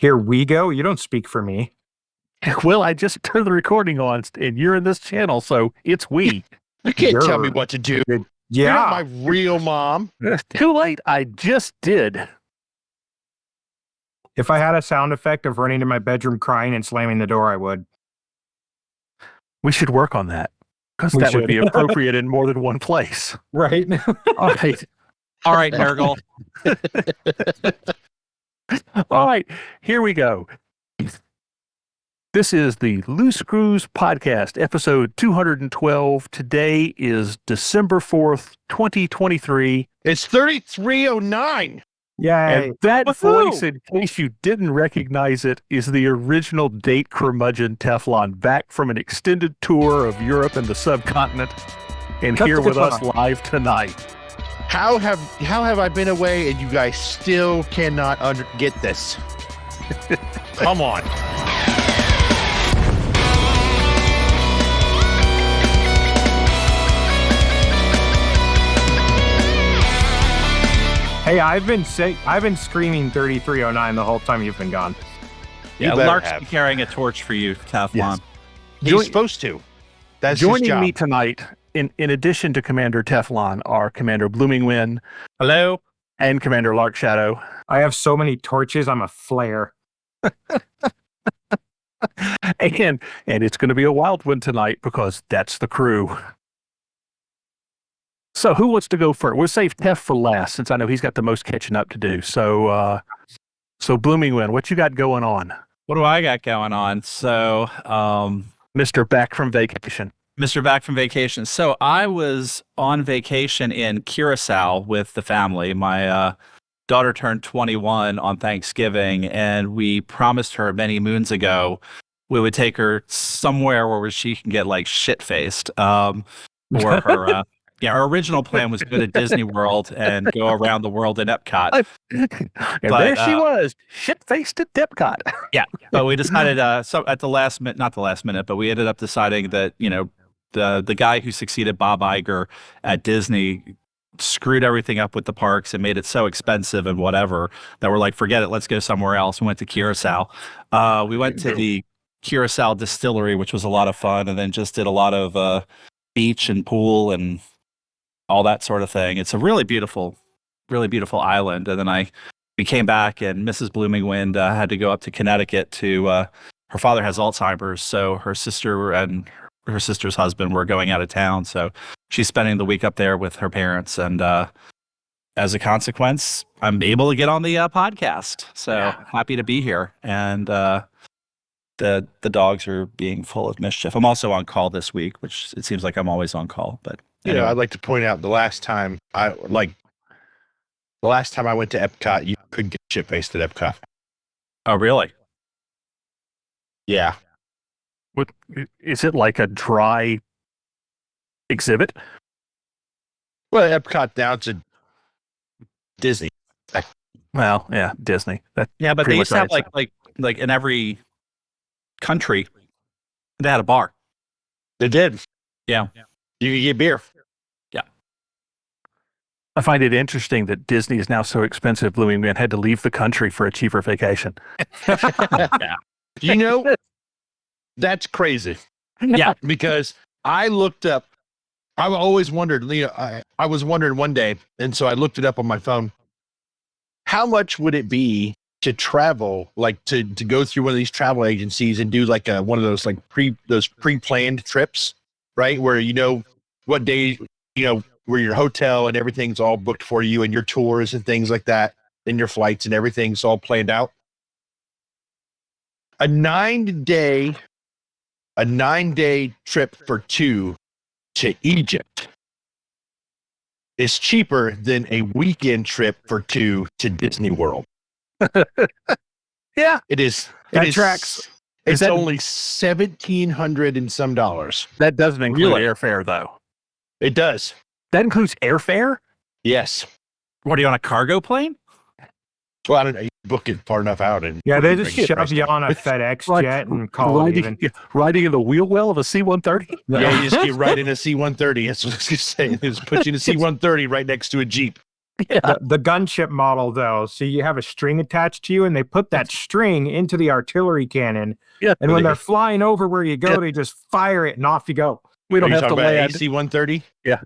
Here we go. You don't speak for me. Well, I just turned the recording on, and you're in this channel, so it's we. You can't tell me what to do. Yeah. You're not my real mom. Too late. I just did. If I had a sound effect of running to my bedroom crying and slamming the door, I would. We should work on that, because that would be appropriate in more than one place. Right? All right. All right, Nurgle. All right, here we go. This is the Loose Screws Podcast, episode 212. Today is December 4th, 2023. It's 3309. Yay. And that voice, in case you didn't recognize it, is the original date curmudgeon Teflon, back from an extended tour of Europe and the subcontinent, and here with us live tonight. How have I been away and you guys still cannot get this? Come on. Hey, I've been screaming 3309 the whole time you've been gone. Yeah, Lark's carrying a torch for you, Teflon. Yes. He's supposed to. That's joining his job. me tonight, in addition to Commander Teflon, are Commander Blooming Wind. Hello. And Commander Lark Shadow. I have so many torches, I'm a flare. and it's going to be a wild one tonight, because that's the crew. So who wants to go first? We'll save Tef for last, since I know he's got the most catching up to do. So Blooming Wind, what you got going on? What do I got going on? So, Mr. Back from Vacation. Mr. Back from Vacation. So I was on vacation in Curacao with the family. My daughter turned 21 on Thanksgiving, and we promised her many moons ago we would take her somewhere where she can get like shit-faced. For her, our original plan was to go to Disney World and go around the world in Epcot. There she was, shit-faced at Epcot. Yeah, but we decided, so at the last minute, not the last minute, but we ended up deciding that, the guy who succeeded Bob Iger at Disney screwed everything up with the parks and made it so expensive and whatever that we're like, forget it, let's go somewhere else. We went to Curacao. We went to the Curacao distillery, which was a lot of fun, and then just did a lot of beach and pool and all that sort of thing. It's a really beautiful island. And then we came back, and Mrs. Blooming Wind had to go up to Connecticut to her father has Alzheimer's, so her sister and her sister's husband were going out of town, so she's spending the week up there with her parents, and as a consequence, I'm able to get on the podcast. So happy to be here, and the dogs are being full of mischief. I'm also on call this week, which it seems like I'm always on call, but anyway. I'd like to point out the last time I went to Epcot, you could get shit-faced at Epcot. Oh, really? Yeah. What is it, like a dry exhibit? Well, Epcot now it's a Disney. Well, yeah, Disney. But they used to have like in every country they had a bar. They did. Yeah. You could get beer. Yeah. I find it interesting that Disney is now so expensive. Blooming Man had to leave the country for a cheaper vacation. Yeah. That's crazy. Yeah. Because I looked up, I've always wondered, I was wondering one day, and so I looked it up on my phone. How much would it be to travel, like to go through one of these travel agencies and do like one of those like pre-planned trips, right? Where what day, where your hotel and everything's all booked for you, and your tours and things like that, and your flights and everything's all planned out. A 9-day trip for two to Egypt is cheaper than a weekend trip for two to Disney World. Yeah, it is. That tracks. It's only $1,700 and some dollars. That doesn't include airfare, though. It does. That includes airfare? Yes. What, are you on a cargo plane? Well, I don't know. You book it far enough out, and they just shove you on a FedEx jet and call it even. Riding in the wheel well of a C-130? Yeah, you just get right in a C-130. That's what I was going to say. Just put you in a C-130 right next to a Jeep. Yeah. The gunship model, though, so you have a string attached to you, and they put that string into the artillery cannon. Yeah. And when they're flying over where you go, they just fire it, and off you go. We don't Are you have to talking about land. AC-130? Yeah.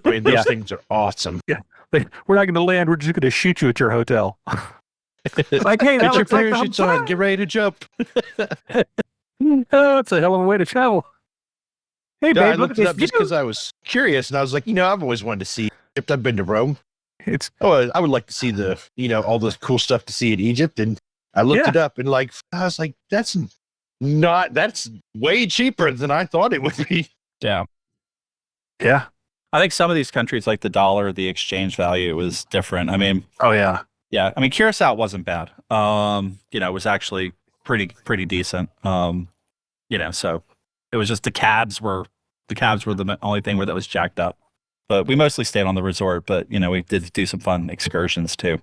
I mean, those things are awesome. Yeah. We're not going to land. We're just going to shoot you at your hotel. Like, hey, that Get your looks like the parachutes on. Get ready to jump. Oh, it's a hell of a way to travel. Hey, Yeah, I babe, look at looked it this up just because I was curious, and I was like, I've always wanted to see Egypt. I've been to Rome. I would like to see all this cool stuff to see in Egypt. And I looked it up, and I was like, that's way cheaper than I thought it would be. Yeah. Yeah. I think some of these countries, like the dollar, the exchange value was different. I mean, Oh, yeah. yeah. I mean, Curacao wasn't bad. It was actually pretty decent. So it was just the cabs were the only thing that was jacked up. But we mostly stayed on the resort. But we did do some fun excursions too.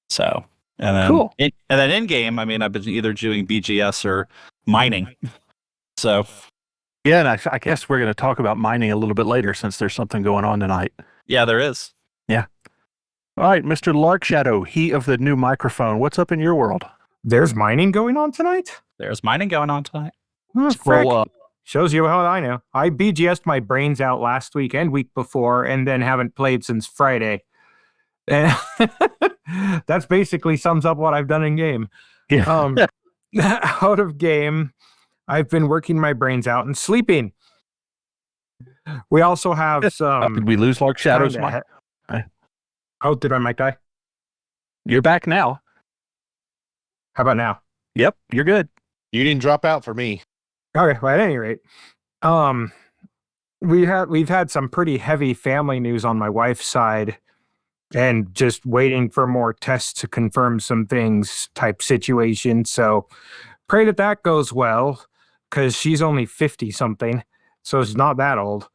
So and then Cool. and then in game, I mean, I've been either doing BGS or mining. So Yeah, and I guess we're going to talk about mining a little bit later since there's something going on tonight. yeah, there is. All right, Mr. Larkshadow, he of the new microphone. What's up in your world? There's mining going on tonight? There's mining going on tonight. Scroll up. Shows you how I know. I BGS'd my brains out last week and week before, and then haven't played since Friday. And that's basically sums up what I've done in game. Yeah. Out of game, I've been working my brains out and sleeping. We also have some. Did we lose Larkshadow's kinda mic? Oh, did my mic die? You're back now. How about now? Yep, you're good. You didn't drop out for me. Okay, well, at any rate, we've had some pretty heavy family news on my wife's side, and just waiting for more tests to confirm some things type situation. So pray that goes well, because she's only 50 something, so it's not that old.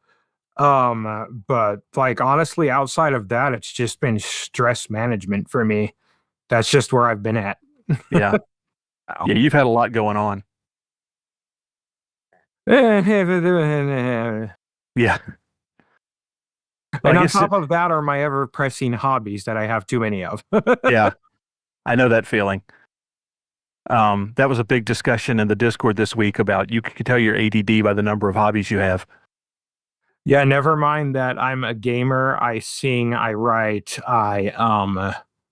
But honestly, outside of that, it's just been stress management for me. That's just where I've been at. Yeah. Yeah, you've had a lot going on. And Yeah. on top of that are my ever-pressing hobbies that I have too many of. Yeah, I know that feeling. That was a big discussion in the Discord this week about you can tell your ADD by the number of hobbies you have. Yeah, never mind that I'm a gamer. I sing, I write, I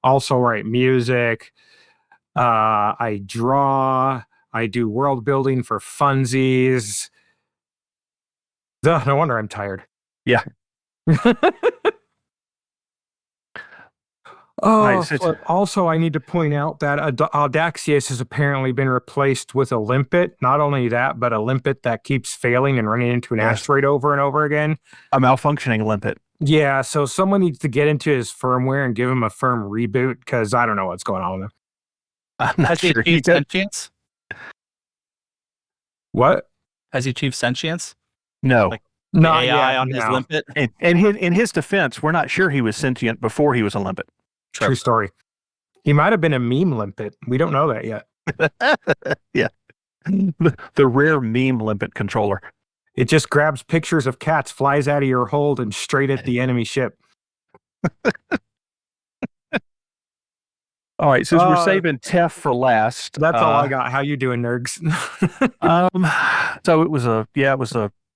also write music. I draw, I do world building for funsies. Ugh, no wonder I'm tired. Yeah. Also, I need to point out that Audacious has apparently been replaced with a limpet. Not only that, but a limpet that keeps failing and running into an asteroid over and over again. A malfunctioning limpet. Yeah, so someone needs to get into his firmware and give him a firm reboot, because I don't know what's going on with him. I'm not Has he sure. achieved sentience? What? Has he achieved sentience? No. Like, Not AI yet, on his no. limpet? And in his defense, we're not sure he was sentient before he was a limpet. True story. He might have been a meme limpet. We don't know that yet. Yeah. The rare meme limpet controller. It just grabs pictures of cats, flies out of your hold, and straight at the enemy ship. All right, since we're saving Tef for last. That's all I got. How you doing, nerds? So it was a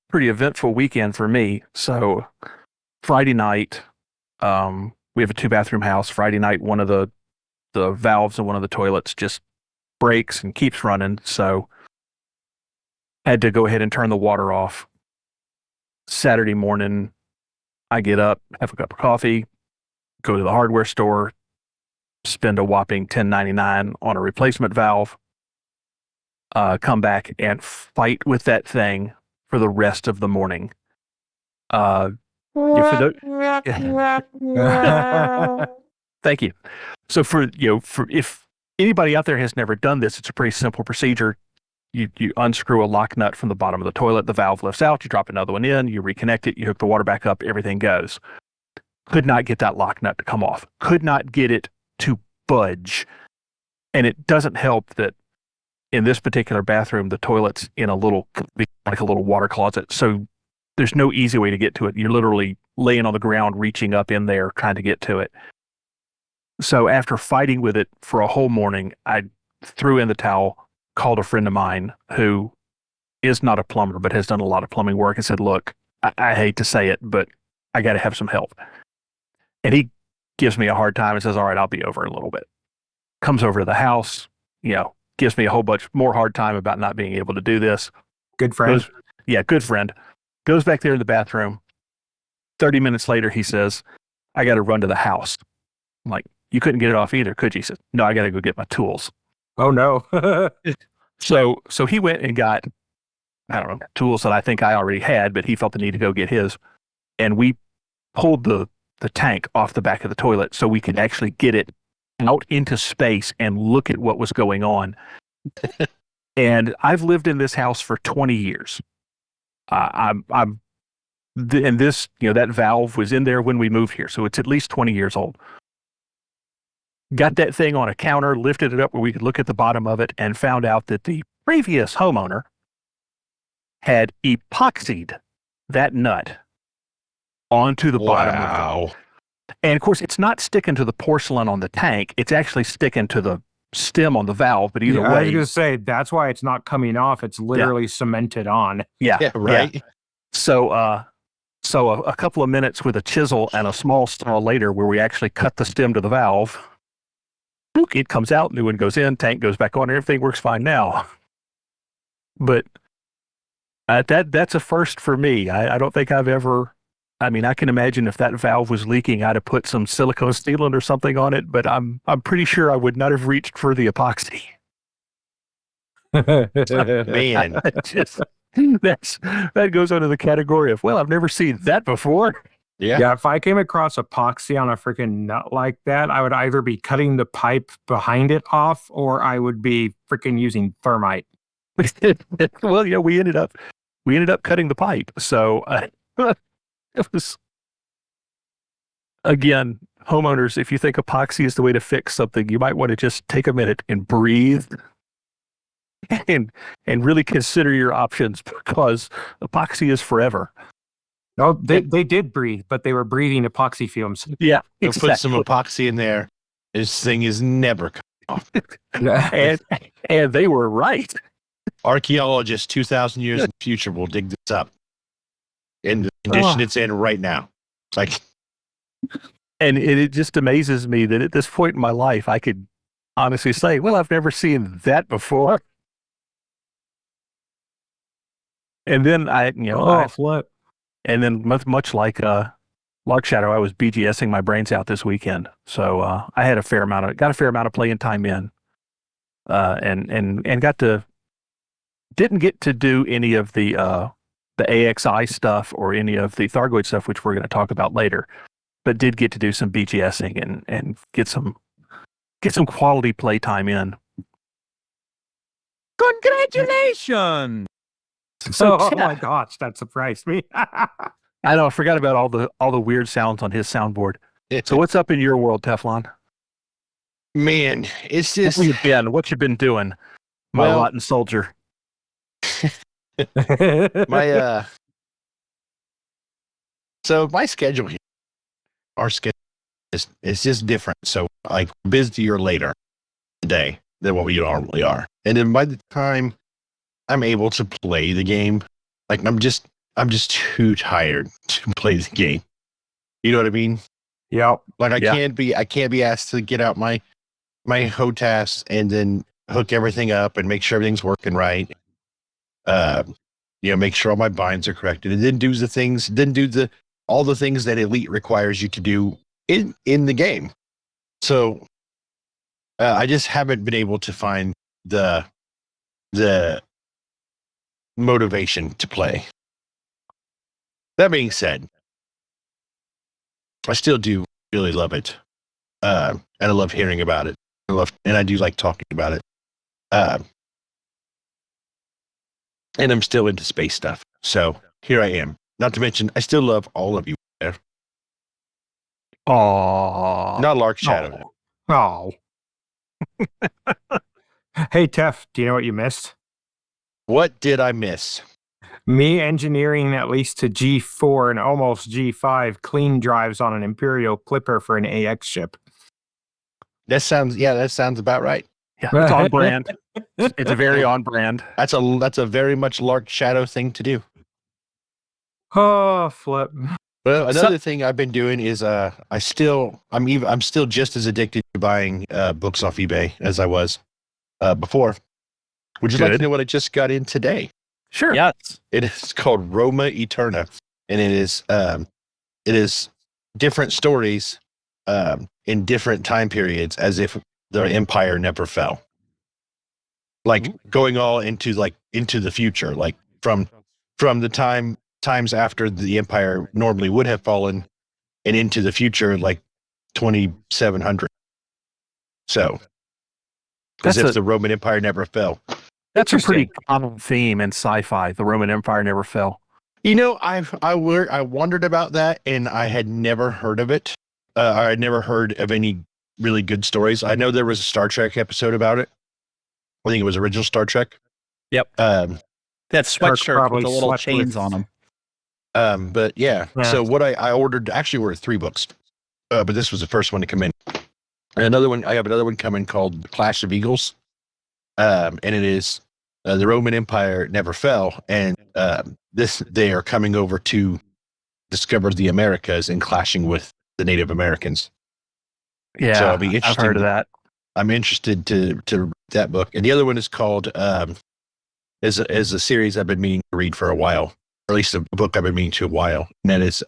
pretty eventful weekend for me. So Friday night, we have a 2-bathroom house. Friday night, one of the valves in one of the toilets just breaks and keeps running. So had to go ahead and turn the water off. Saturday morning, I get up, have a cup of coffee, go to the hardware store, spend a whopping $10.99 on a replacement valve, come back and fight with that thing for the rest of the morning. Thank you. So for if anybody out there has never done this, it's a pretty simple procedure. You unscrew a lock nut from the bottom of the toilet, the valve lifts out, you drop another one in, you reconnect it, you hook the water back up, everything goes. Could not get that lock nut to come off. Could not get it to budge. And it doesn't help that in this particular bathroom, the toilet's in like a little water closet. So there's no easy way to get to it. You're literally laying on the ground, reaching up in there, trying to get to it. So after fighting with it for a whole morning, I threw in the towel, called a friend of mine who is not a plumber, but has done a lot of plumbing work, and said, look, I hate to say it, but I got to have some help. And he gives me a hard time and says, all right, I'll be over in a little bit. Comes over to the house, gives me a whole bunch more hard time about not being able to do this. Good friend. Good friend. Goes back there in the bathroom. 30 minutes later, he says, I got to run to the house. I'm like, you couldn't get it off either, could you? He said, no, I got to go get my tools. Oh, no. So he went and got, I don't know, tools that I think I already had, but he felt the need to go get his. And we pulled the tank off the back of the toilet so we could actually get it out into space and look at what was going on. And I've lived in this house for 20 years. And this, that valve was in there when we moved here, so it's at least 20 years old. Got that thing on a counter, lifted it up where we could look at the bottom of it, and found out that the previous homeowner had epoxied that nut onto the bottom of the valve. And of course, it's not sticking to the porcelain on the tank. It's actually sticking to the stem on the valve. But either way, I was going to say, that's why it's not coming off. It's literally cemented on. Yeah, right. Yeah. So a couple of minutes with a chisel and a small saw later, where we actually cut the stem to the valve, it comes out, new one goes in, tank goes back on, and everything works fine now. But that's a first for me. I don't think I've ever. I mean, I can imagine if that valve was leaking, I'd have put some silicone sealant or something on it, but I'm pretty sure I would not have reached for the epoxy. Man, that goes under the category of, well, I've never seen that before. Yeah. If I came across epoxy on a freaking nut like that, I would either be cutting the pipe behind it off, or I would be freaking using thermite. Well, we ended up cutting the pipe. So it was, again, homeowners, if you think epoxy is the way to fix something, you might want to just take a minute and breathe and really consider your options, because epoxy is forever. No, they did breathe, but they were breathing epoxy fumes. Yeah, exactly. Put some epoxy in there. This thing is never coming off. and they were right. Archaeologists 2,000 years in the future will dig this up in the condition it's in right now. It's like, and it just amazes me that at this point in my life, I could honestly say, well, I've never seen that before. And then flip. And then much like Log Shadow, I was BGSing my brains out this weekend. So I had got a fair amount of playing time in, and didn't get to do any of the AXI stuff or any of the Thargoid stuff, which we're going to talk about later, but did get to do some BGSing and get some quality play time in. Congratulations! So, oh my gosh, that surprised me. I know, I forgot about all the weird sounds on his soundboard. So what's up in your world, Teflon? Man, it's just what you been doing, my Latin soldier? So my schedule here, our schedule is just different. So like busier later today than what we normally are. And then by the time I'm able to play the game, like I'm just too tired to play the game. You know what I mean? Yep. Like I can't be asked to get out my HOTAS and then hook everything up and make sure everything's working right. Make sure all my binds are corrected, and then do all the things that Elite requires you to do in the game. So I just haven't been able to find the motivation to play. That being said, I still do really love it, and I love hearing about it. And I do like talking about it. And I'm still into space stuff. So here I am. Not to mention, I still love all of you there. Aww. Not Lark Shadow. Oh. Hey, Tef, do you know what you missed? What did I miss? Me engineering at least to G4 and almost G5 clean drives on an Imperial Clipper for an AX ship. That sounds about right. Yeah, it's on brand. It's very on brand. That's a very much Lark Shadow thing to do. Oh, flip. Well, another thing I've been doing is I'm still just as addicted to buying books off eBay as I was before. Would you like to know what I just got in today? Sure. Yes. It is called Roma Eterna, and it is different stories in different time periods, as if the empire never fell. Like going all into the future, like from the times after the empire normally would have fallen, and into the future, like 2700. So, as if the Roman Empire never fell. That's a pretty common theme in sci-fi. The Roman Empire never fell. You know, I wondered about that, and I had never heard of it. I had never heard of any really good stories. I know there was a Star Trek episode about it. I think it was original Star Trek. Yep. That sweatshirt with the little chains on them. But yeah. So what I ordered actually were 3 books, but this was the first one to come in. And I have another one coming called Clash of Eagles, and it is the Roman Empire never fell, and they are coming over to discover the Americas and clashing with the Native Americans. Yeah, so I've heard of that. I'm interested to read that book, and the other one is called is a series I've been meaning to read for a while, or at least a book I've been meaning to a while, and that is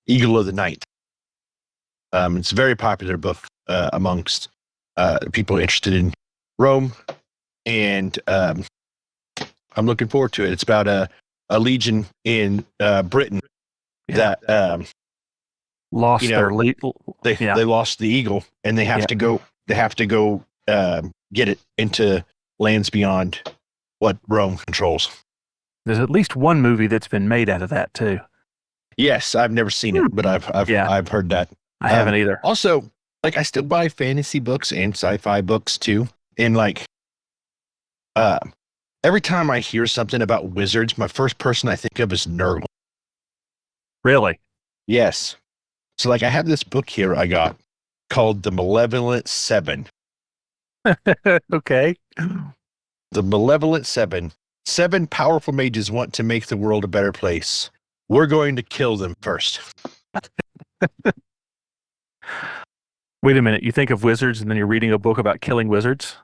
Eagle of the Night. It's a very popular book amongst people interested in Rome, and I'm looking forward to it. It's about a legion in Britain that lost their they lost the eagle, and they have to go get it into lands beyond what Rome controls. There's at least one movie that's been made out of that too. Yes, I've never seen it, but I've heard that. I haven't either. Also, like, I still buy fantasy books and sci-fi books too, and like every time I hear something about wizards, my first person I think of is Nurgle. Really? Yes. So like I have this book here I got called The Malevolent Seven. Okay. The Malevolent Seven. 7 powerful mages want to make the world a better place. We're going to kill them first. Wait a minute. You think of wizards and then you're reading a book about killing wizards?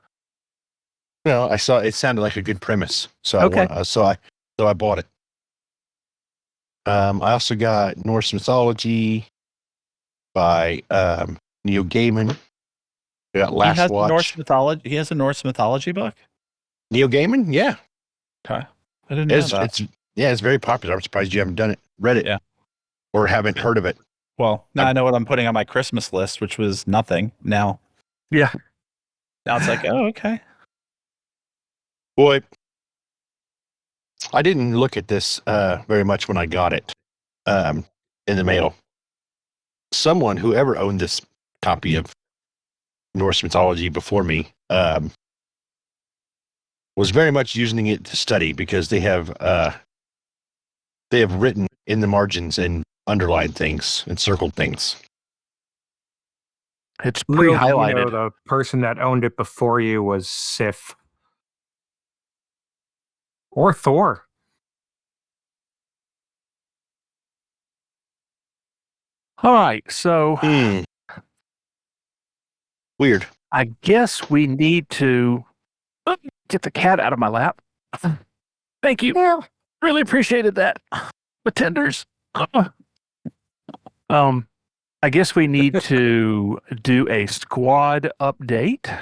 No, I saw it sounded like a good premise. So I bought it. I also got Norse mythology by Neil Gaiman. I got Last Watch. Norse mythology. He has a Norse mythology book. Neil Gaiman, yeah. Okay, I didn't know that. It's very popular. I'm surprised you haven't read it, or haven't heard of it. Well, now I know what I'm putting on my Christmas list, which was nothing. Now, now it's like, oh, okay. Boy, I didn't look at this very much when I got it in the mail. Whoever owned this copy of Norse mythology before me, was very much using it to study, because they have written in the margins and underlined things and circled things. It's pre-highlighted. The person that owned it before you was Sif. Or Thor. All right, so weird. I guess we need to get the cat out of my lap. Thank you. Really appreciated that. Pretenders. I guess we need to do a squad update.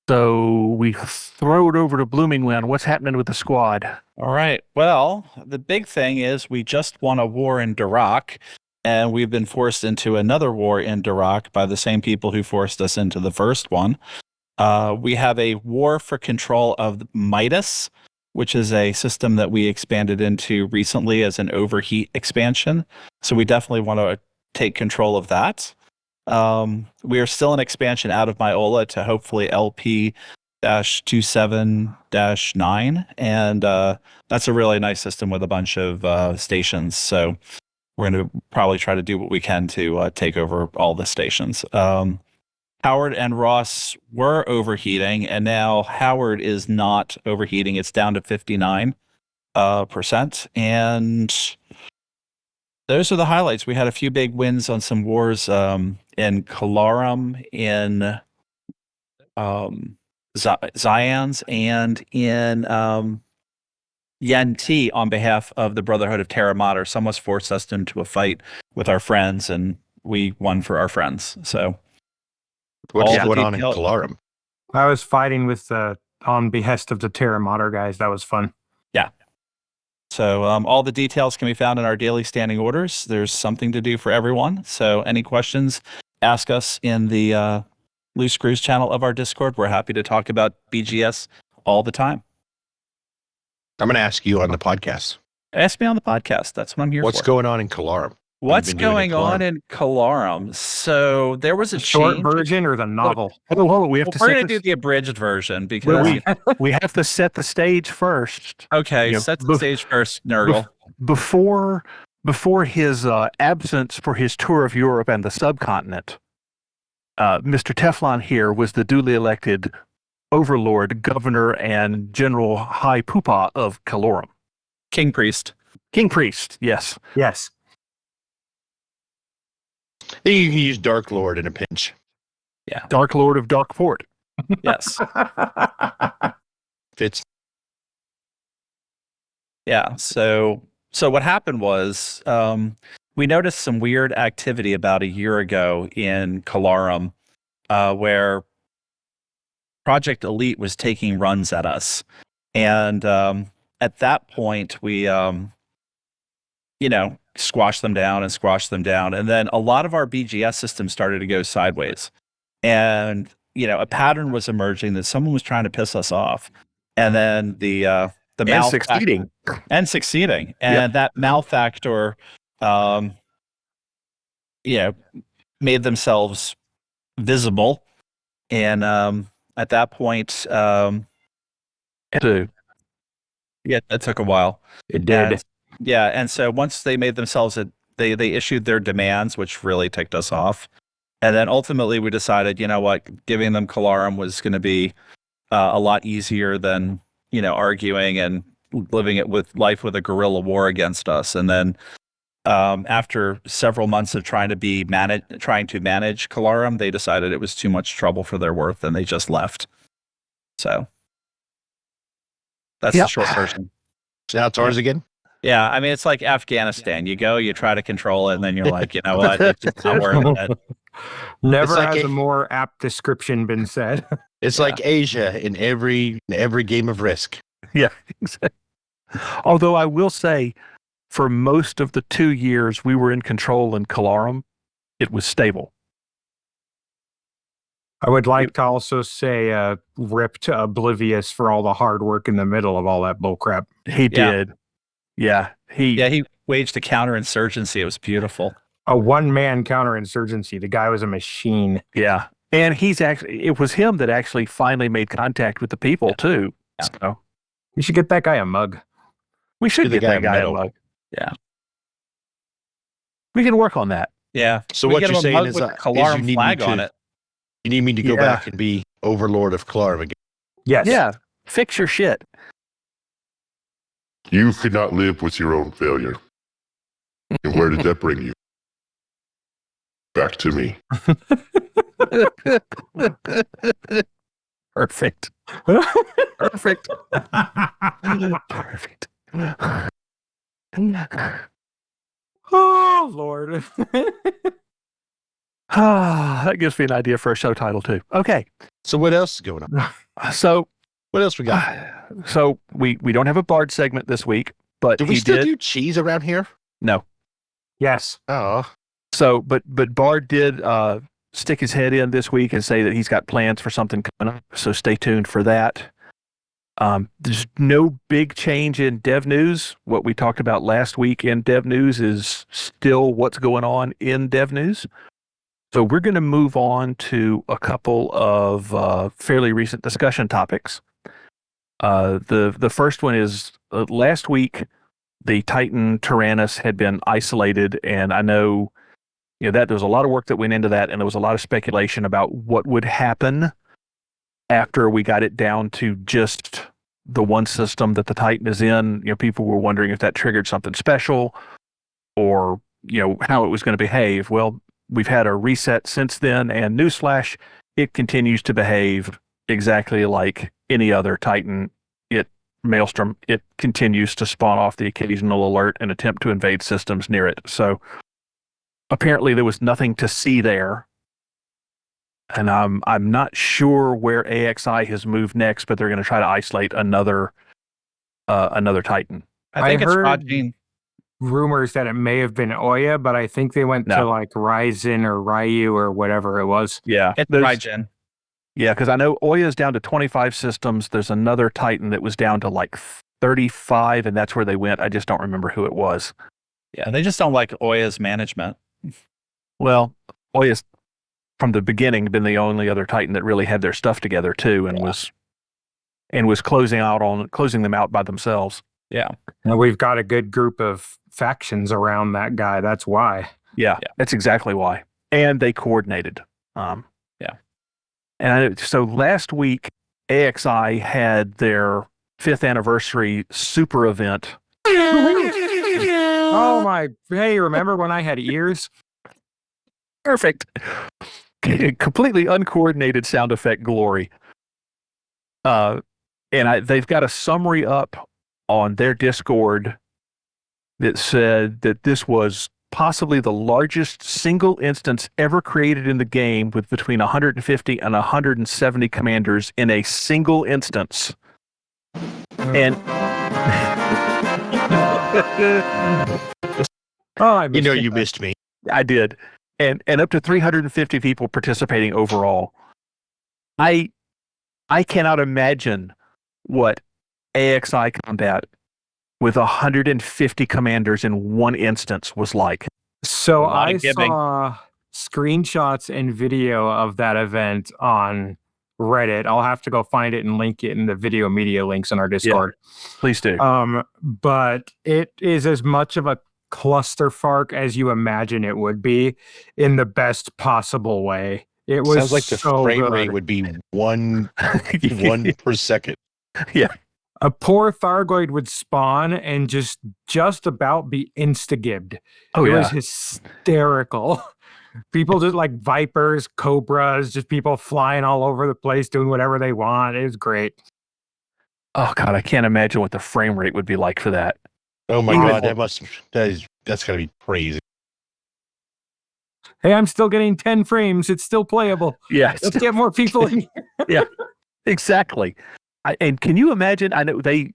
So we throw it over to Blooming Land. What's happening with the squad? All right. Well, the big thing is we just won a war in Darahk, and we've been forced into another war in Darahk by the same people who forced us into the first one. We have a war for control of Maitis, which is a system that we expanded into recently as an overheat expansion. So we definitely want to take control of that. We are still an expansion out of Miola to hopefully LP 27-9, and that's a really nice system with a bunch of stations. So we're going to probably try to do what we can to take over all the stations. Howard and Ross were overheating, and now Howard is not overheating. It's down to 59%. And those are the highlights. We had a few big wins on some wars in Kalarum, in Xians, and in Yanti on behalf of the Brotherhood of Terra Mater. Someone forced us into a fight with our friends, and we won for our friends. So what's going on in Kalarum? I was fighting with on behest of the Terra Mater guys. That was fun. Yeah. So all the details can be found in our daily standing orders. There's something to do for everyone. So any questions, ask us in the Loose Screws channel of our Discord. We're happy to talk about BGS all the time. I'm going to ask you on the podcast. Ask me on the podcast. That's what I'm here for. What's going on in Kalarum? What's going on in Kalarum? So there was a short version or the novel. Hold on. We're going to do the abridged version because we have to set the stage first. Okay, set the stage first, Nurgle. Before his absence for his tour of Europe and the subcontinent, Mr. Teflon here was the duly elected overlord, governor, and general high poopah of Kalarum. King Priest, yes. Yes. You can use Dark Lord in a pinch. Yeah. Dark Lord of Darkport. Yes. Fits. Yeah. So what happened was we noticed some weird activity about a year ago in Kalarum where Project Elite was taking runs at us. And at that point, we, squashed them down. And then a lot of our BGS systems started to go sideways. And, a pattern was emerging that someone was trying to piss us off. And then the succeeding. And that malfactor, made themselves visible. And at that point, that took a while. It did. And so once they made themselves, they issued their demands, which really ticked us off. And then ultimately we decided, you know what, giving them Kalarum was going to be a lot easier than, arguing and living it with life with a guerrilla war against us. And then after several months of trying to manage Kalarum, they decided it was too much trouble for their worth, and they just left. So that's the short version. So now it's ours again? Yeah, I mean, it's like Afghanistan. You go, you try to control it, and then you're like, you know what? It's not worth it. Never has a more apt description been said. It's like Asia in every game of Risk. Yeah, exactly. Although I will say, for most of the 2 years we were in control in Kalarum, it was stable. I would like to also say rip to Oblivious for all the hard work in the middle of all that bullcrap. He did. Yeah. He waged a counterinsurgency. It was beautiful. A one-man counterinsurgency. The guy was a machine. Yeah. And it was him that actually finally made contact with the people too. Yeah. So we should get that guy a mug. We should get that guy a mug. Yeah. We can work on that. Yeah. So what you're saying is Kalarum flag on it. You need me to go back and be overlord of Kalarum again. Yes. Yeah. Fix your shit. You could not live with your own failure. And where did that bring you? Back to me. Perfect. Perfect. Perfect. Oh, Lord. That gives me an idea for a show title, too. Okay. So what else is going on? So what else we got? So we don't have a Bard segment this week, but do we still do cheese around here? No. Yes. Oh. So, but Bard did stick his head in this week and say that he's got plans for something coming up. So stay tuned for that. There's no big change in dev news. What we talked about last week in dev news is still what's going on in dev news. So we're going to move on to a couple of fairly recent discussion topics. The first one is last week, the Titan Tyrannus had been isolated, and I know that there was a lot of work that went into that, and there was a lot of speculation about what would happen after we got it down to just the one system that the Titan is in. People were wondering if that triggered something special, or how it was going to behave. Well, we've had a reset since then, and newsflash, it continues to behave exactly like any other Titan. Maelstrom, it continues to spawn off the occasional alert and attempt to invade systems near it. So apparently there was nothing to see there. And I'm not sure where AXI has moved next, but they're going to try to isolate another Titan. I think it's heard Rajin. rumors that it may have been Oya, but I think they went to like Ryzen or Ryu or whatever it was. Yeah, it's Rajin. Yeah, because I know Oya is down to 25 systems. There's another Titan that was down to like 35, and that's where they went. I just don't remember who it was. Yeah, they just don't like Oya's management. Well, Oya's from the beginning been the only other Titan that really had their stuff together too, and was closing them out by themselves. Yeah, and we've got a good group of factions around that guy. That's why. Yeah, that's exactly why. And they coordinated. And so last week, AXI had their 5th anniversary Super-Event. Oh my! Hey, remember when I had ears? Perfect. Completely uncoordinated sound effect glory. And they've got a summary up on their Discord that said that this was possibly the largest single instance ever created in the game, with between 150 and 170 commanders in a single instance. And you missed me. I did. And up to 350 people participating overall. I cannot imagine what AXI combat with 150 commanders in one instance was like. So I saw screenshots and video of that event on Reddit. I'll have to go find it and link it in the video media links in our Discord. Yeah, please do. But it is as much of a clusterfuck as you imagine it would be, in the best possible way. It was sounds like the frame rate would be one per second. Yeah. A poor Thargoid would spawn and just about be insta-gibbed. Oh, it was hysterical. People just like Vipers, Cobras, just people flying all over the place, doing whatever they want. It was great. Oh, God, I can't imagine what the frame rate would be like for that. Oh, my God, that's got to be crazy. Hey, I'm still getting 10 frames. It's still playable. Yeah. Let's get more people in here. Yeah, exactly. And can you imagine? I know they,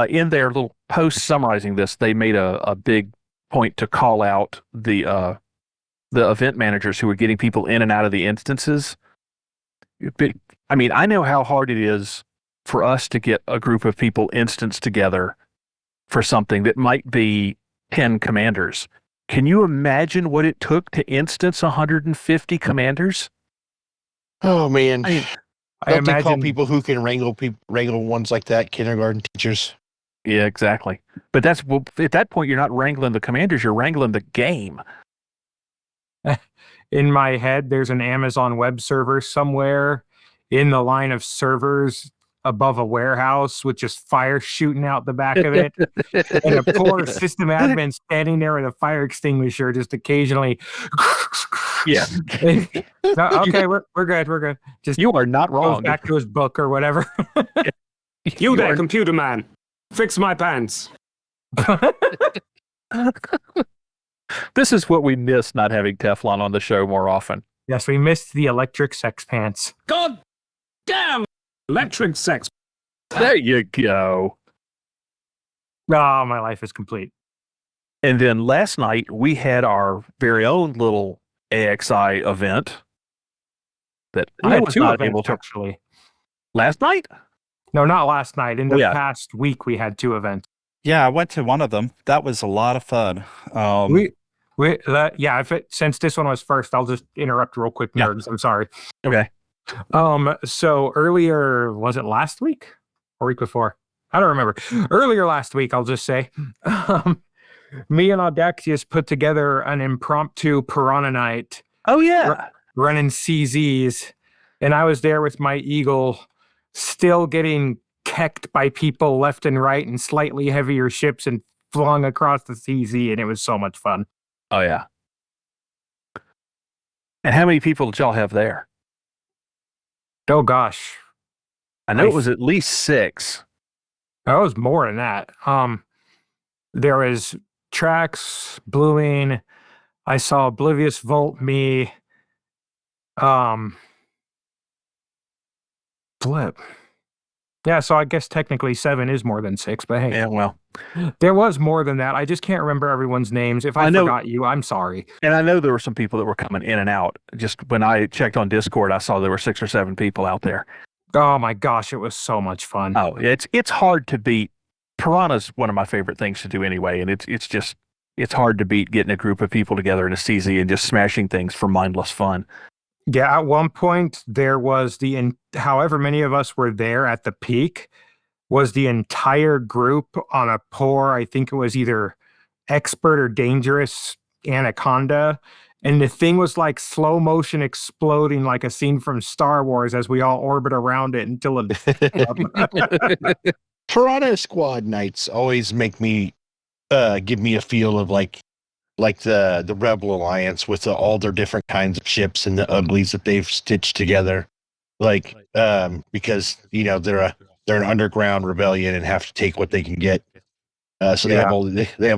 in their little post summarizing this, they made a big point to call out the event managers who were getting people in and out of the instances. I mean, I know how hard it is for us to get a group of people instanced together for something that might be 10 commanders. Can you imagine what it took to instance 150 commanders? Oh, man. I imagine imagine people who can wrangle ones like that, kindergarten teachers. Yeah, exactly. But at that point, you're not wrangling the commanders, you're wrangling the game. In my head, there's an Amazon web server somewhere in the line of servers above a warehouse with just fire shooting out the back of it. And a poor system admin standing there with a fire extinguisher, just occasionally. Yeah. Okay, we're good. We're good. Just you are not wrong. Goes back to his book or whatever. You there, computer man. Fix my pants. This is what we miss, not having Teflon on the show more often. Yes, we missed the electric sex pants. God damn! Electric sex. There you go. Oh, my life is complete. And then last night, we had our very own little AXI event that I was not able to. Actually. Last night? No, not last night. In the past week, we had 2 events. Yeah, I went to one of them. That was a lot of fun. Yeah, since this one was first, I'll just interrupt real quick, Yeah. nerds. I'm sorry. Okay. So earlier, was it last week or week before? I don't remember. Earlier last week, I'll just say, me and Audacious put together an impromptu Piranha night. Oh yeah. Running CZs, and I was there with my Eagle, still getting kecked by people left and right and slightly heavier ships and flung across the CZ, and it was so much fun. Oh yeah. And how many people did y'all have there? Oh gosh, I know it was at least 6. it was more than that. There was Trax, Bluing. I saw Oblivious Volt me. Flip. Yeah, so I guess technically 7 is more than 6, but hey. Yeah, well. There was more than that. I just can't remember everyone's names. If I forgot you, I'm sorry. And I know there were some people that were coming in and out. Just when I checked on Discord, I saw there were 6 or 7 people out there. Oh my gosh, it was so much fun. Oh, it's hard to beat. Piranha's one of my favorite things to do anyway, and it's hard to beat getting a group of people together in a CZ and just smashing things for mindless fun. Yeah, at one point there was however many of us were there at the peak, was the entire group on a poor, I think it was either expert or dangerous anaconda, and the thing was like slow motion exploding like a scene from Star Wars as we all orbit around it until it. Piranha Squad nights always make me give me a feel of like the Rebel Alliance with all their different kinds of ships and the uglies that they've stitched together. Like because they're an underground rebellion and have to take what they can get. So they have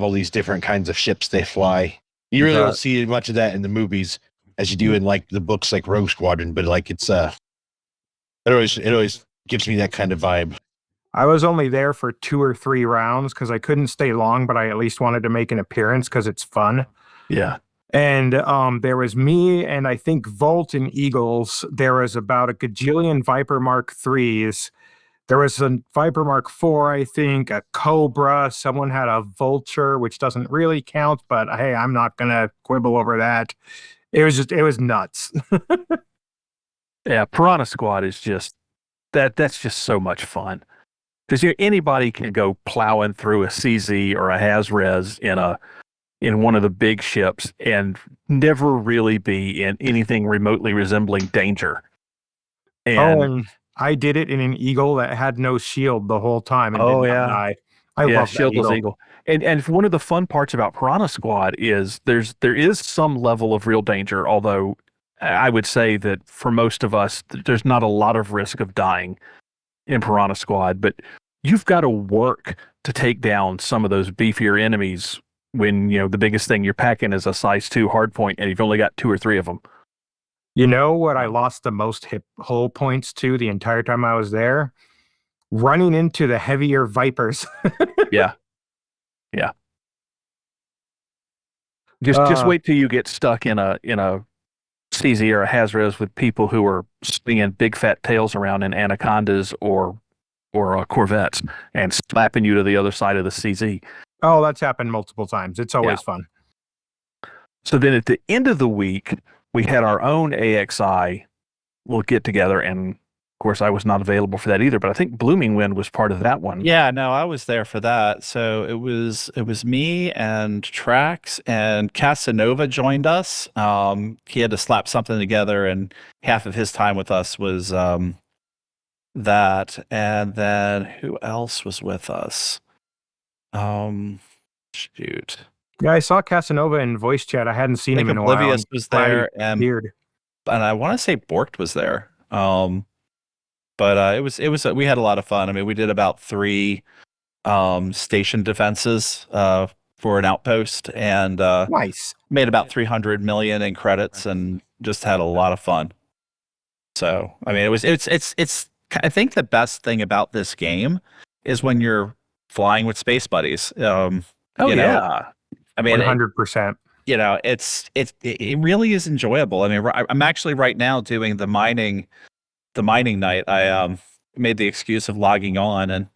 all these different kinds of ships they fly. You really don't see much of that in the movies as you do in like the books like Rogue Squadron, but like it always gives me that kind of vibe. I was only there for 2 or 3 rounds because I couldn't stay long, but I at least wanted to make an appearance because it's fun. Yeah. And there was me and I think Volt and Eagles. There was about a gajillion Viper Mark IIIs. There was a Viper Mark IV, I think, a Cobra. Someone had a Vulture, which doesn't really count, but hey, I'm not going to quibble over that. It was nuts. Yeah, Piranha Squad is just, that's just so much fun. Because anybody can go plowing through a CZ or a Haz-Res in one of the big ships and never really be in anything remotely resembling danger. And I did it in an Eagle that had no shield the whole time. And did not die. I love shieldless Eagle. And one of the fun parts about Piranha Squad is there is some level of real danger, although I would say that for most of us, there's not a lot of risk of dying in Piranha Squad, but you've got to work to take down some of those beefier enemies when the biggest thing you're packing is a size 2 hardpoint and you've only got 2 or 3 of them. You know what I lost the most hit hull points to the entire time I was there? Running into the heavier Vipers. Yeah. Just wait till you get stuck in a CZ or a Haz-Res with people who are slinging big fat tails around in Anacondas or Corvettes and slapping you to the other side of the CZ. Oh, that's happened multiple times. It's always fun. So then at the end of the week, we had our own AXI. We'll get together, and of course, I was not available for that either. But I think Blooming Wind was part of that one. Yeah, no, I was there for that. So it was me and Trax, and Casanova joined us. He had to slap something together, and half of his time with us was that. And then who else was with us? Shoot. Yeah, I saw Casanova in voice chat. I hadn't seen him in a while. Oblivious was there, and weird. And I want to say Borked was there. But it was we had a lot of fun. I mean, we did about 3 station defenses for an outpost, and nice. Made about 300 million in credits, and just had a lot of fun. So I mean, it's I think the best thing about this game is when you're flying with space buddies. I mean, 100%. It really is enjoyable. I mean, I'm actually right now doing the mining night. I made the excuse of logging on,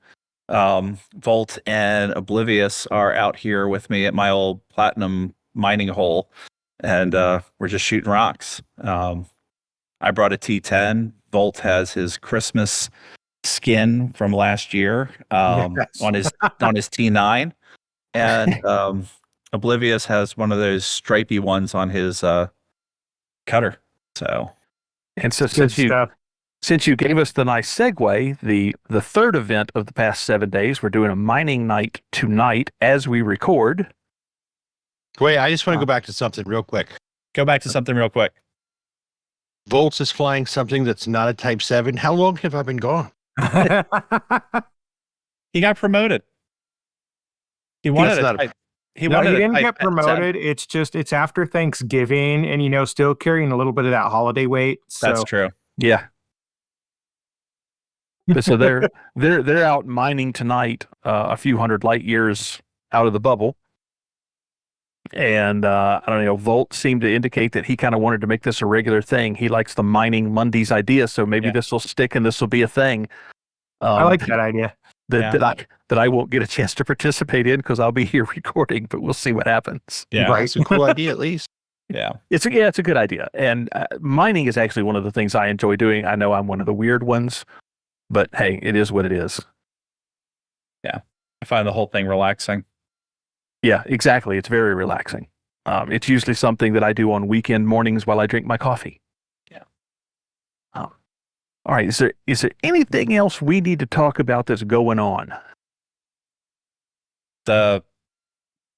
and Volt and Oblivious are out here with me at my old Platinum mining hole, and we're just shooting rocks. I brought a T10. Volt has his Christmas skin from last year Yes. on his T9, and Oblivious has one of those stripy ones on his cutter. So, And so Good stuff. since you gave us the nice segue, the third event of the past 7 days, we're doing a mining night tonight as we record. Wait, I just want to go back to something real quick. go back to something real quick. Volts is flying something that's not a Type 7. How long have I been gone? He got promoted. He wanted That's a not a- type. He No, wanted he a didn't type get 10. promoted. It's after Thanksgiving, and still carrying a little bit of that holiday weight. So That's true. Yeah. So they're out mining tonight, a few hundred light years out of the bubble. And I don't know, Volt seemed to indicate that he kind of wanted to make this a regular thing. He likes the mining Mondays idea, so maybe this will stick and this will be a thing. I like that idea. That I won't get a chance to participate in because I'll be here recording, but we'll see what happens. Yeah. Right. It's a cool idea, at least. Yeah. It's a good idea. And mining is actually one of the things I enjoy doing. I know I'm one of the weird ones, but hey, it is what it is. I find the whole thing relaxing. Yeah, exactly. It's very relaxing. It's usually something that I do on weekend mornings while I drink my coffee. Yeah. All right. Is there anything else we need to talk about that's going on? The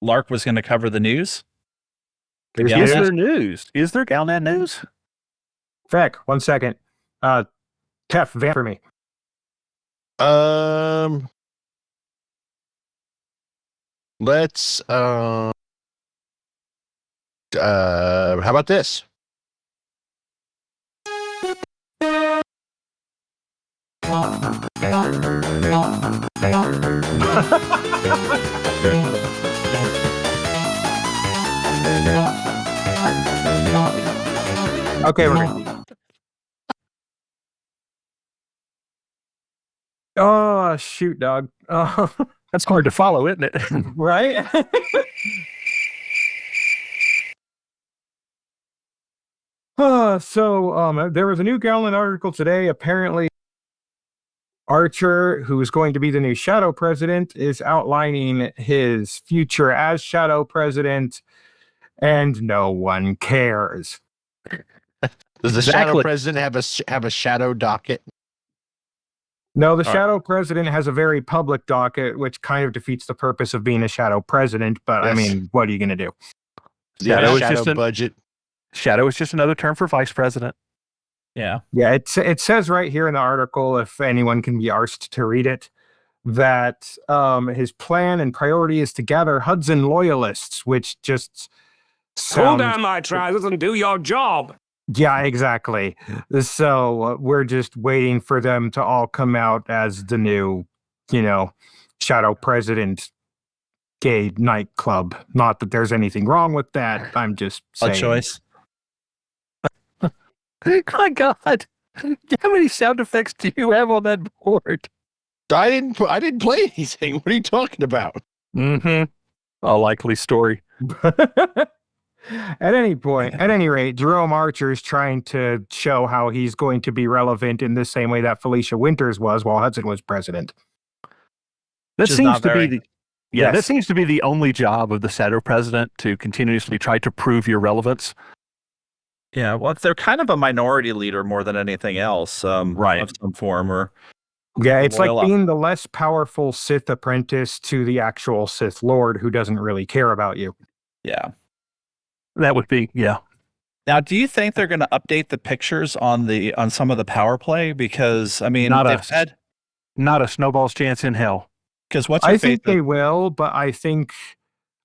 Lark was going to cover the news. There's Yeah, Is news. there news? Is there Galnet news? Feck, 1 second. Tef, vamp for me. Let's how about this? Okay, we're good. Oh, shoot, dog. Oh, That's hard to follow, isn't it? right? So there was a new Gallon article today. Apparently, Archer, who is going to be the new Shadow President, is outlining his future as Shadow President, and no one cares. Does the Shadow Exactly. President have a shadow docket? No, the All right. Shadow President has a very public docket, which kind of defeats the purpose of being a Shadow President. But I Yes. mean, what are you going to do? Does he have Shadow a is shadow just an- budget? Shadow is just another term for vice president. Yeah. Yeah, it says right here in the article, if anyone can be arsed to read it, that his plan and priority is to gather Hudson loyalists, which just Pull sounds... down my trousers and do your job. Yeah, exactly. So we're just waiting for them to all come out as the new, Shadow President gay nightclub. Not that there's anything wrong with that. I'm just A saying. choice. My God. How many sound effects do you have on that board? I didn't play anything. What are you talking about? Mm-hmm. A likely story. At any rate, Jerome Archer is trying to show how he's going to be relevant in the same way that Felicia Winters was while Hudson was president. That Which is seems not to very- be that Yes. seems to be the only job of the Shadow President, to continuously try to prove your relevance. Yeah. Well, they're kind of a minority leader more than anything else. Right. Of some form or. Yeah, it's like Miola. being the less powerful Sith apprentice to the actual Sith Lord who doesn't really care about you. Yeah. That would be, yeah. Now, do you think they're going to update the pictures on some of the power play? Because I mean, Not they've us. had Not a snowball's chance in hell. because what's her I face? think they will, but I think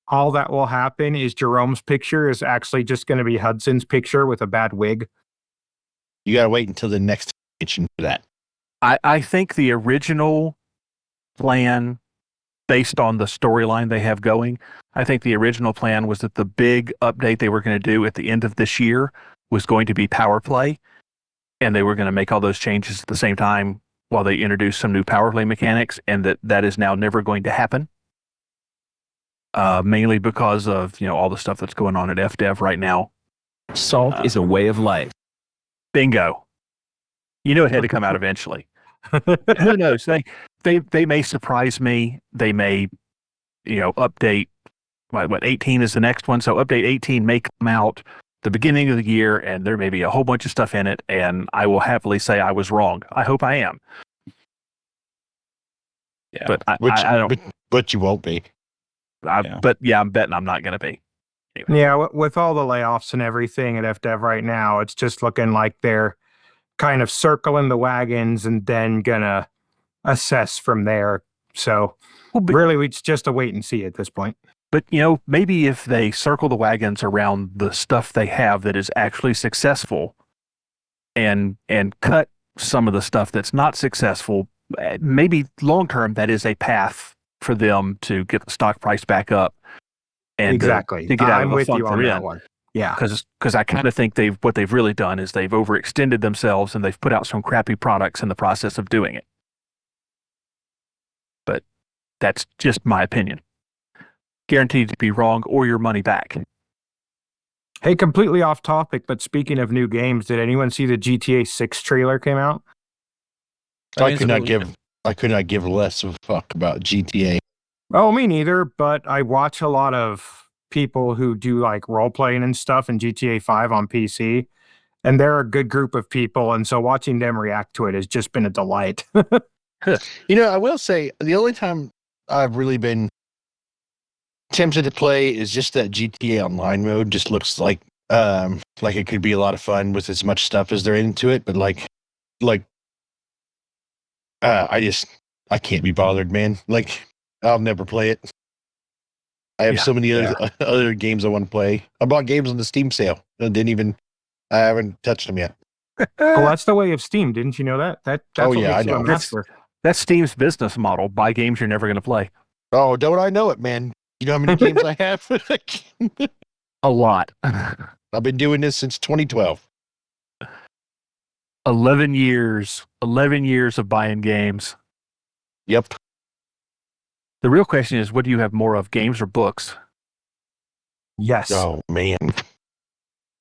all that will happen is Jerome's picture is actually just going to be Hudson's picture with a bad wig. You got to wait until the next kitchen for that. I think the original plan, based on the storyline they have going, I think the original plan was that the big update they were going to do at the end of this year was going to be power play, and they were going to make all those changes at the same time while they introduced some new power play mechanics, and that is now never going to happen. mainly because of all the stuff that's going on at FDev right now. Salt is a way of life. Bingo. It had to come out eventually. Who knows? They may surprise me. They may, update. What 18 is the next one? So update 18 may come out the beginning of the year, and there may be a whole bunch of stuff in it, and I will happily say I was wrong. I hope I am. Yeah. But I don't. But you won't be. But yeah, I'm betting I'm not going to be. Anyway. Yeah, with all the layoffs and everything at FDev right now, it's just looking like they're kind of circling the wagons and then gonna assess from there. So really, it's just a wait and see at this point. But maybe if they circle the wagons around the stuff they have that is actually successful, and cut some of the stuff that's not successful, maybe long term that is a path for them to get the stock price back up. And exactly, to get out I'm of the with funk you on they're that in. one. Yeah, because I kind of think what they've really done is they've overextended themselves and they've put out some crappy products in the process of doing it. But that's just my opinion. Guaranteed to be wrong or your money back. Hey, completely off topic, but speaking of new games, did anyone see the GTA 6 trailer came out? I could not give less of a fuck about GTA. Oh, me neither, but I watch a lot of people who do like role playing and stuff in GTA 5 on PC, and they're a good group of people, and so watching them react to it has just been a delight. I will say the only time I've really been tempted to play is just that GTA Online mode. Just looks like it could be a lot of fun with as much stuff as they're into it, but I can't be bothered, man. Like, I'll never play it. I have so many other games I want to play. I bought games on the Steam sale. I haven't touched them yet. Well, that's the way of Steam. Didn't you know that? That's I what know. That's Steam's business model. Buy games you're never going to play. Oh, don't I know it, man? You know how many games I have? A lot. I've been doing this since 2012. 11 years of buying games. Yep. The real question is, what do you have more of, games or books? Yes. Oh, man.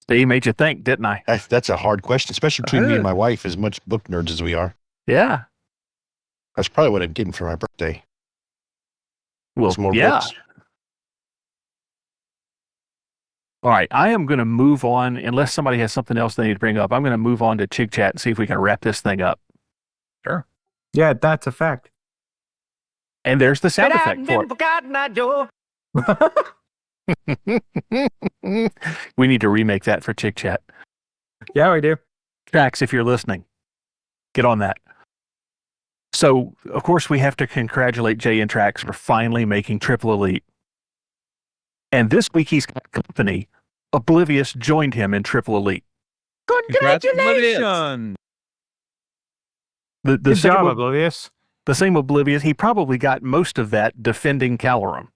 They made you think, didn't I? That's a hard question, especially between me and my wife, as much book nerds as we are. Yeah. That's probably what I'm getting for my birthday. Well, more yeah. books. All right, I am going to move on, unless somebody has something else they need to bring up. I'm going to move on to Chig Chat and see if we can wrap this thing up. Sure. Yeah, that's a fact. And there's the sound effect for it. We need to remake that for Chig Chat. Yeah, we do. Trax, if you're listening, get on that. So, of course, we have to congratulate Jay and Trax for finally making Triple Elite. And this week he's got company. Oblivious joined him in Triple Elite. Congratulations! The Good same job, Oblivious. The same Oblivious. He probably got most of that defending Calorum.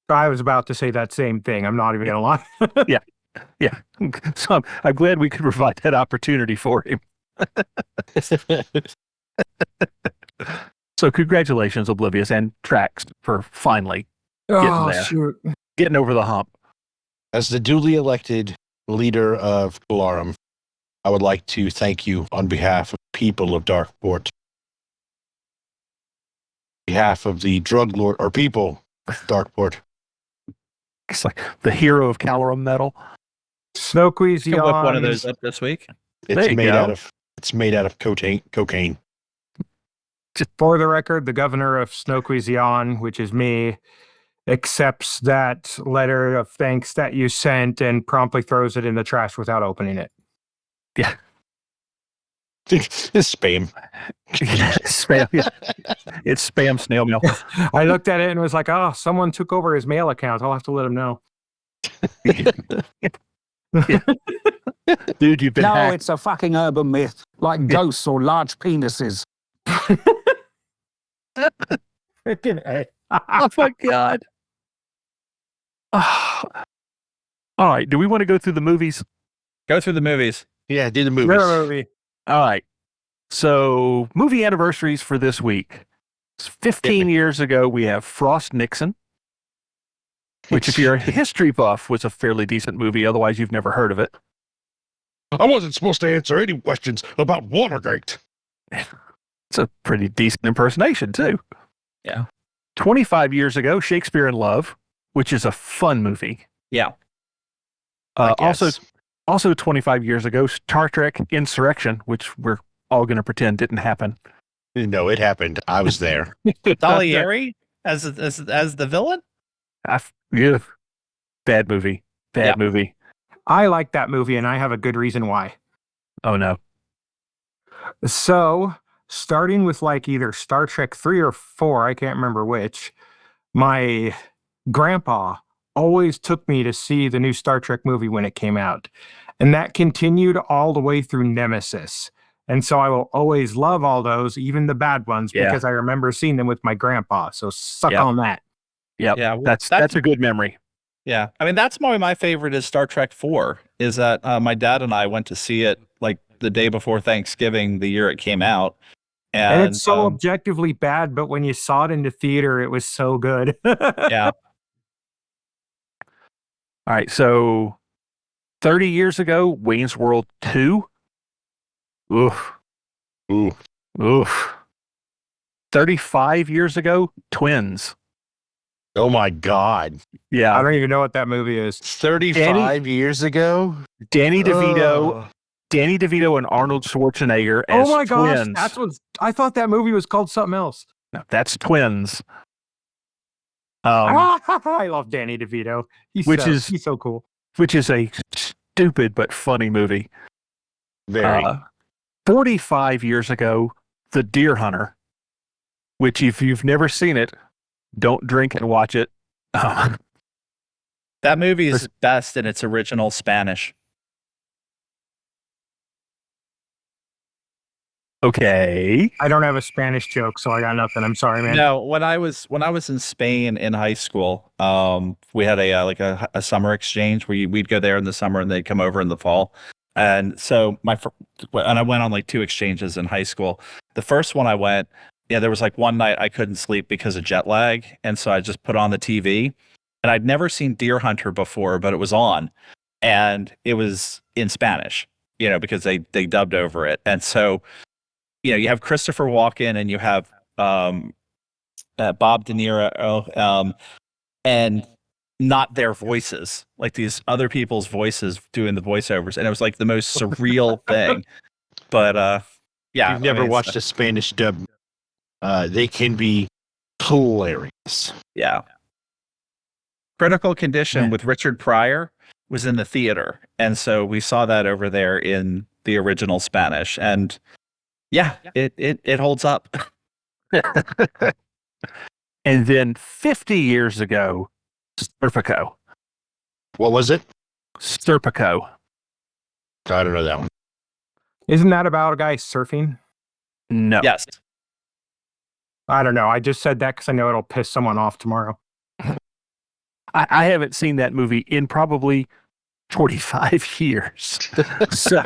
I was about to say that same thing. I'm not even going to lie. Yeah. So I'm glad we could provide that opportunity for him. So congratulations, Oblivious and Trax, for finally getting there. Shoot. Getting over the hump. As the duly elected leader of Calarum, I would like to thank you on behalf of people of Darkport. On behalf of the drug lord or people of Darkport. It's like the hero of Calorum metal. Snoqueeze Can whip one of those up this week. It's made out of cocaine. Just for the record, the governor of Snoqueeze, which is me, accepts that letter of thanks that you sent and promptly throws it in the trash without opening it. Yeah. It's spam. Spam. Yeah. It's spam snail mail. I looked at it and was like, oh, someone took over his mail account. I'll have to let him know. Dude, you've been No, hacked. it's a fucking urban myth, like ghosts or large penises. Oh my God. All right. Do we want to go through the movies? Go through the movies. Yeah, do the movies. Movie. All right. So, movie anniversaries for this week. 15 years ago, we have Frost Nixon. which, if you're a history buff, was a fairly decent movie. Otherwise, you've never heard of it. I wasn't supposed to answer any questions about Watergate. It's a pretty decent impersonation, too. Yeah. 25 years ago, Shakespeare in Love, which is a fun movie. Yeah. Also 25 years ago, Star Trek Insurrection, which we're all going to pretend didn't happen. No, it happened. I was there. Salieri as the villain? Yeah. Bad movie. Bad movie. I like that movie, and I have a good reason why. Oh, no. So, starting with like either Star Trek 3 or 4, I can't remember which, my grandpa always took me to see the new Star Trek movie when it came out. And that continued all the way through Nemesis. And so I will always love all those, even the bad ones, because I remember seeing them with my grandpa. So suck on that. Yep. Yeah, that's a good memory. Yeah. I mean, that's probably my favorite is Star Trek 4, is that my dad and I went to see it like the day before Thanksgiving, the year it came out. And it's so objectively bad, but when you saw it in the theater, it was so good. Yeah. All right, so 30 years ago, Wayne's World 2. Oof. Ooh. Oof. 35 years ago, Twins. Oh my God. Yeah. I don't even know what that movie is. 35 years ago? Danny DeVito and Arnold Schwarzenegger as Oh my gosh, twins. that's what I thought that movie was called something else. No, that's Twins. I love Danny DeVito. He's so cool. Which is a stupid but funny movie. Very. 45 years ago, The Deer Hunter, which if you've never seen it, don't drink and watch it. That movie is best in its original Spanish. Okay. I don't have a Spanish joke, so I got nothing. I'm sorry, man. No, when I was in Spain in high school, we had a summer exchange where we'd go there in the summer and they'd come over in the fall. And so I went on like 2 exchanges in high school. The first one I went, there was like one night I couldn't sleep because of jet lag, and so I just put on the TV. And I'd never seen Deer Hunter before, but it was on, and it was in Spanish, because they dubbed over it. And so you have Christopher Walken and you have Bob De Niro, and not their voices, like these other people's voices doing the voiceovers, and it was like the most surreal thing. But You've never watched a Spanish dub. They can be hilarious. Yeah. Critical Condition with Richard Pryor was in the theater, and so we saw that over there in the original Spanish, and it holds up. And then 50 years ago, Serpico. What was it? Serpico. I don't know that one. Isn't that about a guy surfing? No. Yes. I don't know. I just said that because I know it'll piss someone off tomorrow. I haven't seen that movie in probably 45 years. So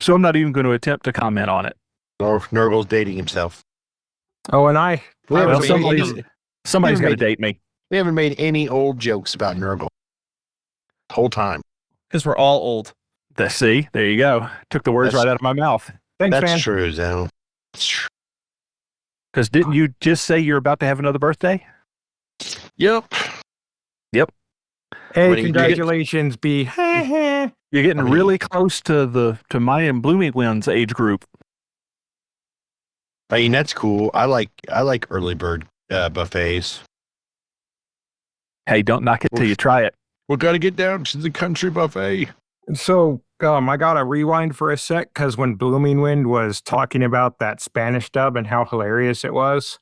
I'm not even going to attempt to comment on it. Nurgle's dating himself. Oh, and somebody's got to date me. We haven't made any old jokes about Nurgle. The whole time. Because we're all old. See, there you go. Took the words right out of my mouth. Thanks, That's man. true, Zell. It's true. Because didn't you just say you're about to have another birthday? Yep. Hey, congratulations, B. You're getting really close to Maya and Bloomingwind's age group. I mean, that's cool. I like early bird buffets. Hey, don't knock it till you try it. We got to get down to the country buffet. So, I got to rewind for a sec because when Bloomingwind was talking about that Spanish dub and how hilarious it was,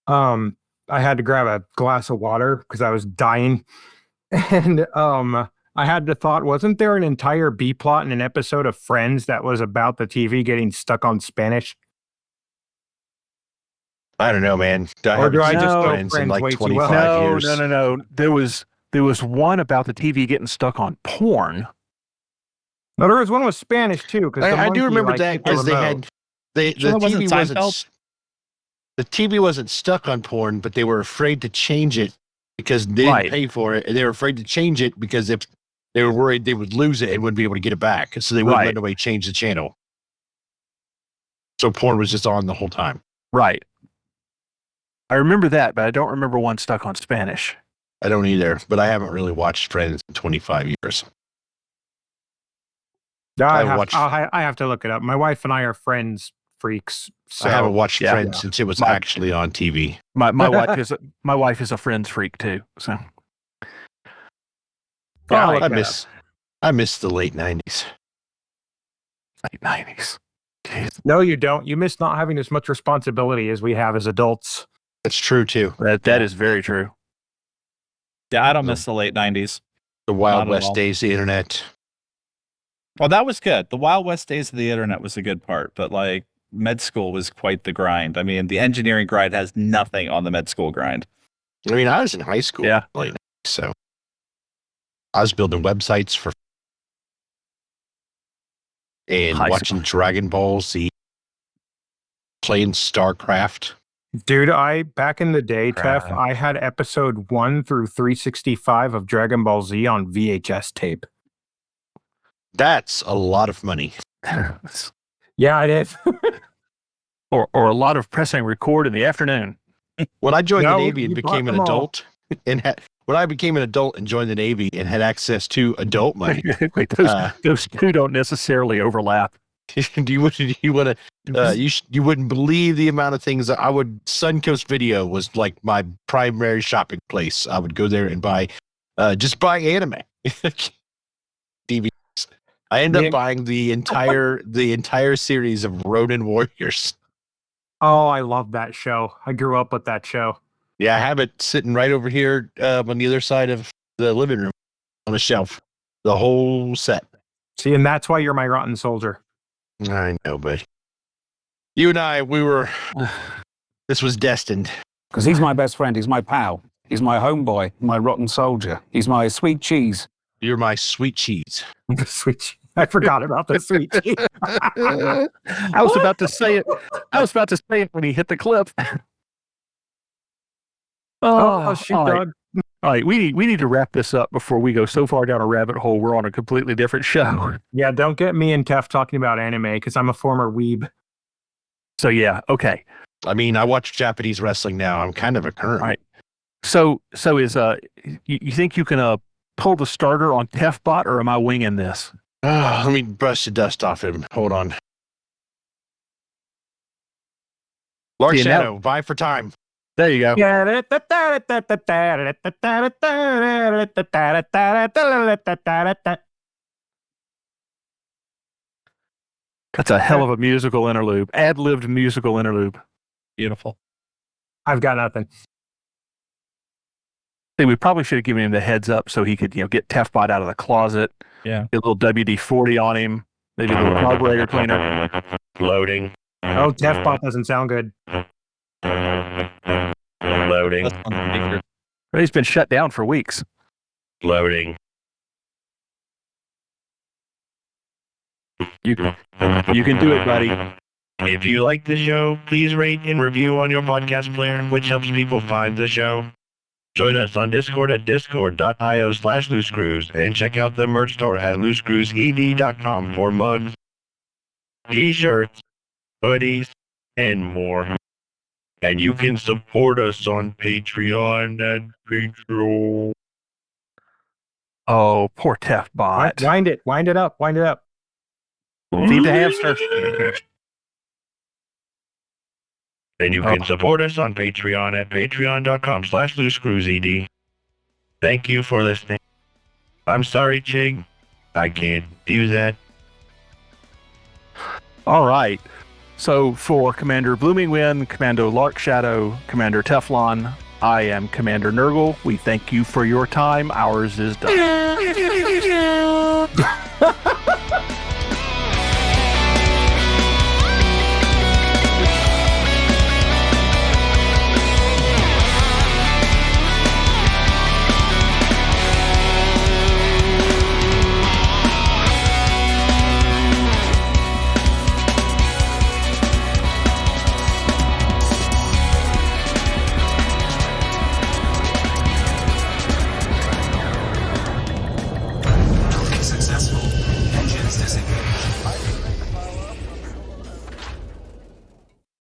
I had to grab a glass of water because I was dying. And I had the thought, wasn't there an entire B plot in an episode of Friends that was about the TV getting stuck on Spanish? I don't know, man. Or do I just know Friends in Friends way like too 25 well? years? No. There was one about the TV getting stuck on porn. No, there was one with Spanish too. I do remember that because they had the TV wasn't stuck on porn, but they were afraid to change it because they didn't pay for it, and they were afraid to change it because if they were worried they would lose it and wouldn't be able to get it back, so they wouldn't let nobody change the channel. So porn was just on the whole time. Right. I remember that, but I don't remember one stuck on Spanish. I don't either, but I haven't really watched Friends in 25 years. I have to look it up. My wife and I are Friends freaks. So I haven't watched Friends since it was actually on TV. My wife is a Friends freak too. So I miss the late 90s. Late 90s. Jeez. No, you don't. You miss not having as much responsibility as we have as adults. That's true too. That is very true. Yeah, I don't miss the late 90s. The Wild West days of the internet. Well, that was good. The Wild West days of the internet was a good part, but like med school was quite the grind. I mean, the engineering grind has nothing on the med school grind. I mean, I was in high school. Yeah. So I was building websites for and watching Dragon Ball Z, playing StarCraft. Dude, back in the day, Tef, I had episode 1 through 365 of Dragon Ball Z on VHS tape. That's a lot of money. Yeah, it is. or a lot of pressing record in the afternoon. When I joined the Navy and became an adult, when I became an adult and joined the Navy and had access to adult money, wait, those two don't necessarily overlap. You wouldn't believe the amount of things that I would. Suncoast Video was like my primary shopping place. I would go there and buy anime DVDs. I ended up buying the entire series of Ronin Warriors. Oh, I love that show. I grew up with that show. Yeah, I have it sitting right over here on the other side of the living room on a shelf. The whole set. See, and that's why you're my rotten soldier. I know, but you and I, this was destined. Because he's my best friend. He's my pal. He's my homeboy, my rotten soldier. He's my sweet cheese. You're my sweet cheese. Sweet cheese. I forgot about the sweet cheese. I was about to say it when he hit the clip. Shoot, dog. All right, we need to wrap this up before we go so far down a rabbit hole. We're on a completely different show. Yeah, don't get me and Tef talking about anime because I'm a former weeb. So yeah, okay. I mean, I watch Japanese wrestling now. I'm kind of a current. All right. So is you think you can pull the starter on Tefbot, or am I winging this? Let me brush the dust off him. Hold on. Lark Shadow, vie for time. There you go. That's a hell of a musical interlude. Ad-libbed musical interlude. Beautiful. I've got nothing. I think we probably should have given him the heads up so he could, get Tefbot out of the closet. Yeah. Get a little WD-40 on him. Maybe a little carburetor cleaner. Loading. Oh, Tefbot doesn't sound good. Loading. He's been shut down for weeks. Loading. You can do it, buddy. If you like the show, please rate and review on your podcast player, which helps people find the show. Join us on Discord at discord.io/loosecruise and check out the merch store at loosecruiseed.com for mugs, t-shirts, hoodies, and more. And you can support us on Patreon at Patreon. Oh, poor Tefbot. Wind it up. Feed the hamster. And you can support us on Patreon at patreon.com/loosecruiseed. Thank you for listening. I'm sorry, Chig. I can't do that. All right. So for Commander Bloomingwind, Commando Lark Shadow, Commander Teflon, I am Commander Nurgle. We thank you for your time. Ours is done.